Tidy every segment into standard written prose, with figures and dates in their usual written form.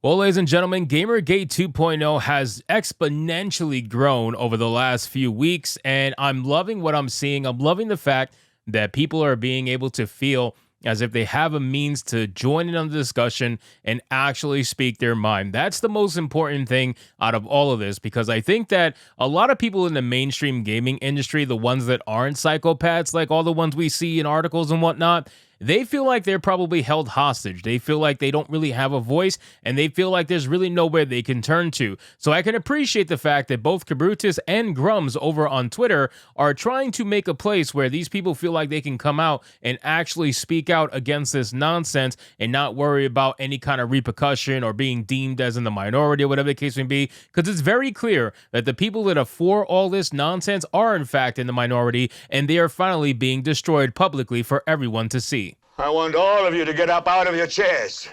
Well, ladies and gentlemen, Gamergate 2.0 has exponentially grown over the last few weeks, and I'm loving what I'm seeing. I'm loving the fact that people are being able to feel as if they have a means to join in on the discussion and actually speak their mind. That's the most important thing out of all of this, because I think that a lot of people in the mainstream gaming industry, the ones that aren't psychopaths, like all the ones we see in articles and whatnot, they feel like they're probably held hostage. They feel like they don't really have a voice, and they feel like there's really nowhere they can turn to. So I can appreciate the fact that both Kabrutus and Grummz over on Twitter are trying to make a place where these people feel like they can come out and actually speak out against this nonsense and not worry about any kind of repercussion or being deemed as in the minority or whatever the case may be, because it's very clear that the people that are for all this nonsense are in fact in the minority, and they are finally being destroyed publicly for everyone to see. I want all of you to get up out of your chairs.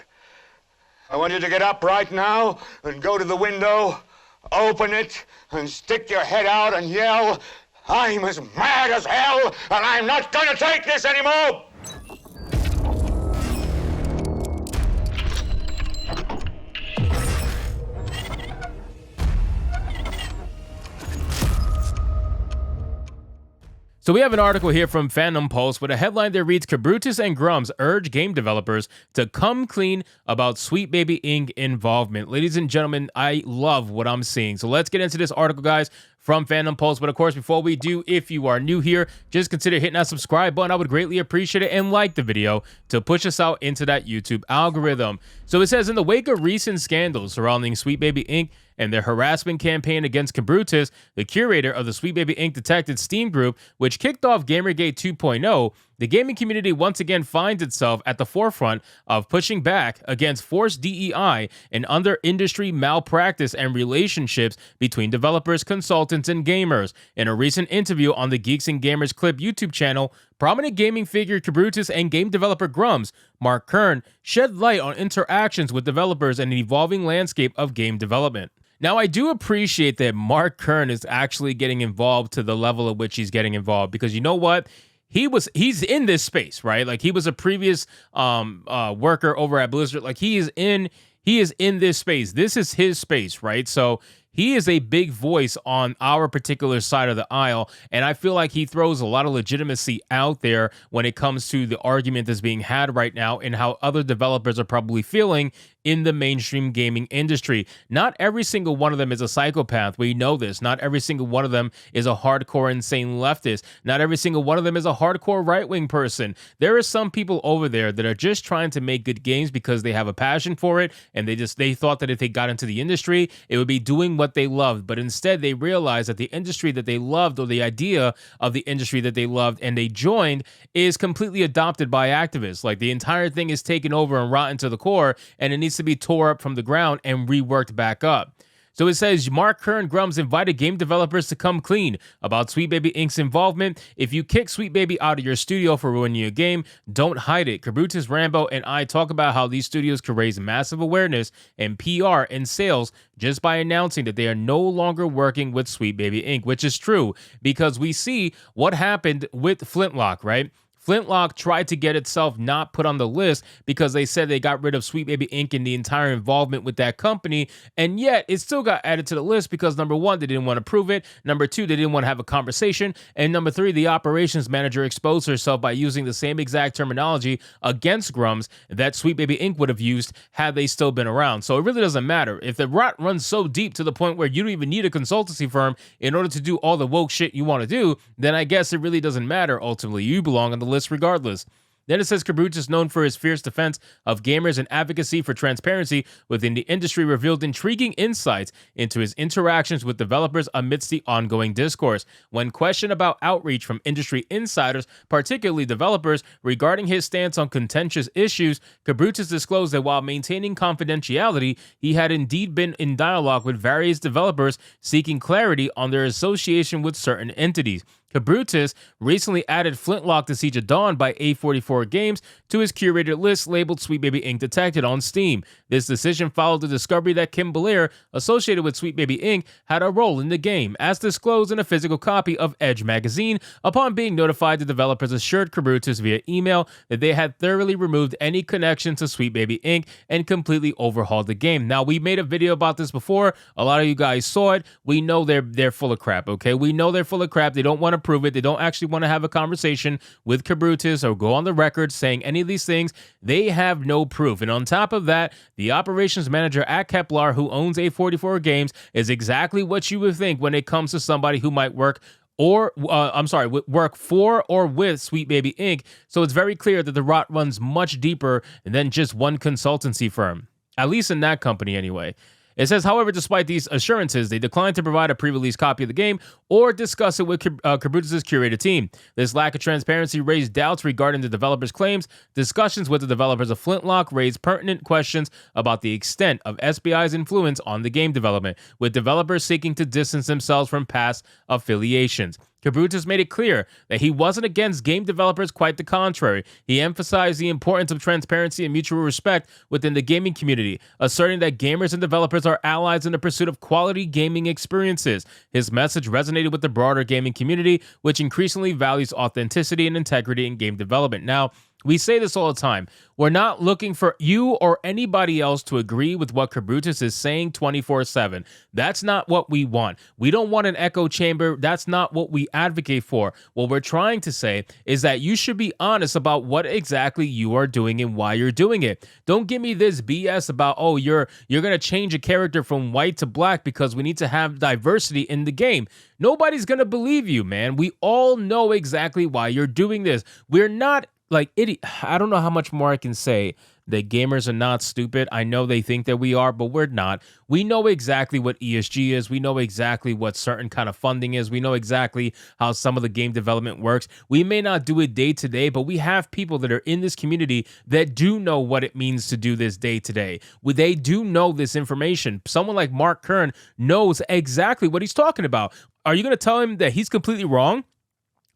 I want you to get up right now and go to the window, open it, and stick your head out and yell, "I'm as mad as hell, and I'm not gonna take this anymore!" So we have an article here from Fandom Pulse with a headline that reads, Kabrutus and Grummz urge game developers to come clean about Sweet Baby Inc. involvement. Ladies and gentlemen, I love what I'm seeing. So let's get into this article, guys, from Fandom Pulse. But of course, before we do, if you are new here, just consider hitting that subscribe button. I would greatly appreciate it, and like the video to push us out into that YouTube algorithm. So it says, in the wake of recent scandals surrounding Sweet Baby Inc. and their harassment campaign against Kabrutus, the curator of the Sweet Baby Inc. Detected Steam group, which kicked off Gamergate 2.0, the gaming community once again finds itself at the forefront of pushing back against forced DEI and other industry malpractice and relationships between developers, consultants, and gamers. In a recent interview on the Geeks and Gamers Clip YouTube channel, prominent gaming figure Kabrutus and game developer Grummz, Mark Kern, shed light on interactions with developers and an evolving landscape of game development. Now, I do appreciate that Mark Kern is actually getting involved to the level at which he's getting involved, because you know what? He's in this space, right? Like, he was a previous worker over at Blizzard. Like, he is in this space. This is his space, right? So he is a big voice on our particular side of the aisle, and I feel like he throws a lot of legitimacy out there when it comes to the argument that's being had right now and how other developers are probably feeling in the mainstream gaming industry. Not every single one of them is a psychopath. We know this. Not every single one of them is a hardcore insane leftist. Not every single one of them is a hardcore right-wing person. There are some people over there that are just trying to make good games because they have a passion for it, and they thought that if they got into the industry, it would be doing what they loved. But instead, they realized that the industry that they loved, or the idea of the industry that they loved and they joined, is completely adopted by activists. Like, the entire thing is taken over and rotten to the core, and it needs to be tore up from the ground and reworked back up. So it says, Mark Kern Grummz invited game developers to come clean about Sweet Baby Inc.'s involvement. If you kick Sweet Baby out of your studio for ruining your game, don't hide it. Kabrutus, Rambo, and I talk about how these studios could raise massive awareness and PR and sales just by announcing that they are no longer working with Sweet Baby Inc., which is true, because we see what happened with Flintlock, right? Flintlock tried to get itself not put on the list because they said they got rid of Sweet Baby Inc. and the entire involvement with that company, and yet it still got added to the list because, number one, they didn't want to prove it, number two, they didn't want to have a conversation, and number three, the operations manager exposed herself by using the same exact terminology against Grummz that Sweet Baby Inc. would have used had they still been around. So it really doesn't matter. If the rot runs so deep to the point where you don't even need a consultancy firm in order to do all the woke shit you want to do, then I guess it really doesn't matter. Ultimately, you belong on the list regardless. Then it says Kabrutus is known for his fierce defense of gamers and advocacy for transparency within the industry, revealed intriguing insights into his interactions with developers amidst the ongoing discourse. When questioned about outreach from industry insiders, particularly developers, regarding his stance on contentious issues, Kabrutus disclosed that while maintaining confidentiality, he had indeed been in dialogue with various developers seeking clarity on their association with certain entities. Kabrutus recently added Flintlock to Siege of Dawn by A44 Games to his curated list labeled Sweet Baby Inc. Detected on Steam. This decision followed the discovery that Kim Belair, associated with Sweet Baby Inc., had a role in the game, as disclosed in a physical copy of Edge magazine. Upon being notified, the developers assured Kabrutus via email that they had thoroughly removed any connection to Sweet Baby Inc. and completely overhauled the game. Now, we made a video about this before. A lot of you guys saw it. We know they're full of crap, okay? We know they're full of crap. They don't want to prove it. They don't actually want to have a conversation with Kabrutus or go on the record saying any of these things. They have no proof. And on top of that, the operations manager at Kepler, who owns A44 Games, is exactly what you would think when it comes to somebody who might work for or with Sweet Baby Inc. So it's very clear that the rot runs much deeper than just one consultancy firm, at least in that company anyway. It says, however, despite these assurances, they declined to provide a pre-release copy of the game or discuss it with Kabrutus' curated team. This lack of transparency raised doubts regarding the developers' claims. Discussions with the developers of Flintlock raised pertinent questions about the extent of SBI's influence on the game development, with developers seeking to distance themselves from past affiliations. Kabrutus made it clear that he wasn't against game developers, quite the contrary. He emphasized the importance of transparency and mutual respect within the gaming community, asserting that gamers and developers are allies in the pursuit of quality gaming experiences. His message resonated with the broader gaming community, which increasingly values authenticity and integrity in game development. Now, we say this all the time. We're not looking for you or anybody else to agree with what Kabrutus is saying 24/7. That's not what we want. We don't want an echo chamber. That's not what we advocate for. What we're trying to say is that you should be honest about what exactly you are doing and why you're doing it. Don't give me this BS about, oh, you're going to change a character from white to black because we need to have diversity in the game. Nobody's going to believe you, man. We all know exactly why you're doing this. We're not I don't know how much more I can say that gamers are not stupid. I know they think that we are, but we're not. We know exactly what ESG is. We know exactly what certain kind of funding is. We know exactly how some of the game development works. We may not do it day to day, but we have people that are in this community that do know what it means to do this day to day. They do know this information. Someone like Mark Kern knows exactly what he's talking about. Are you going to tell him that he's completely wrong?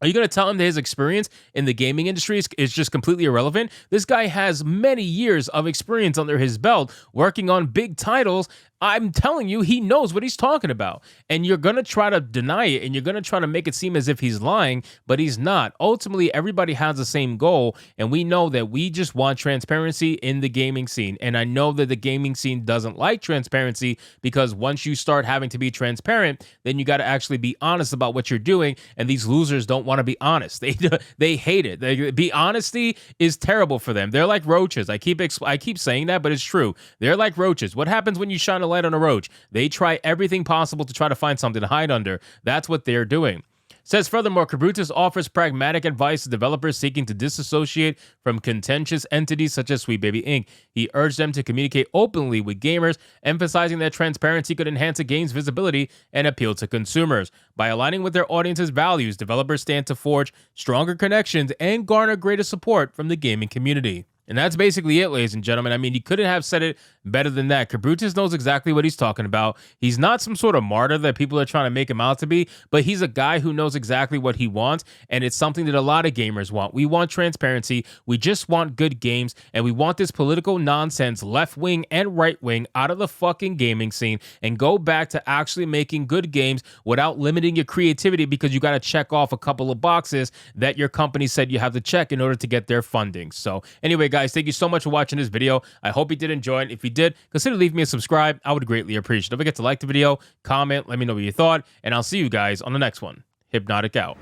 Are you going to tell him that his experience in the gaming industry is just completely irrelevant? This guy has many years of experience under his belt working on big titles. I'm telling you, he knows what he's talking about. And you're going to try to deny it, and you're going to try to make it seem as if he's lying, but he's not. Ultimately, everybody has the same goal, and we know that we just want transparency in the gaming scene. And I know that the gaming scene doesn't like transparency, because once you start having to be transparent, then you got to actually be honest about what you're doing, and these losers don't want to be honest. They hate it. Honesty is terrible for them. They're like roaches. I keep saying that, but it's true. They're like roaches. What happens when you shine a light on a roach? They try everything possible to try to find something to hide under. That's what they're doing. Says furthermore, Kabrutus offers pragmatic advice to developers seeking to disassociate from contentious entities such as Sweet Baby Inc. He urged them to communicate openly with gamers, emphasizing that transparency could enhance a game's visibility and appeal to consumers. By aligning with their audience's values, developers stand to forge stronger connections and garner greater support from the gaming community. And that's basically it, ladies and gentlemen. I mean, he couldn't have said it better than that. Kabrutus knows exactly what he's talking about. He's not some sort of martyr that people are trying to make him out to be, but he's a guy who knows exactly what he wants, and it's something that a lot of gamers want. We want transparency. We just want good games, and we want this political nonsense, left wing and right wing, out of the fucking gaming scene and go back to actually making good games without limiting your creativity because you got to check off a couple of boxes that your company said you have to check in order to get their funding. So anyway, guys, thank you so much for watching this video. I hope you did enjoy it. If you did, consider leaving me a subscribe. I would greatly appreciate it. Don't forget to like the video, comment, let me know what you thought, and I'll see you guys on the next one. Hypnotic out.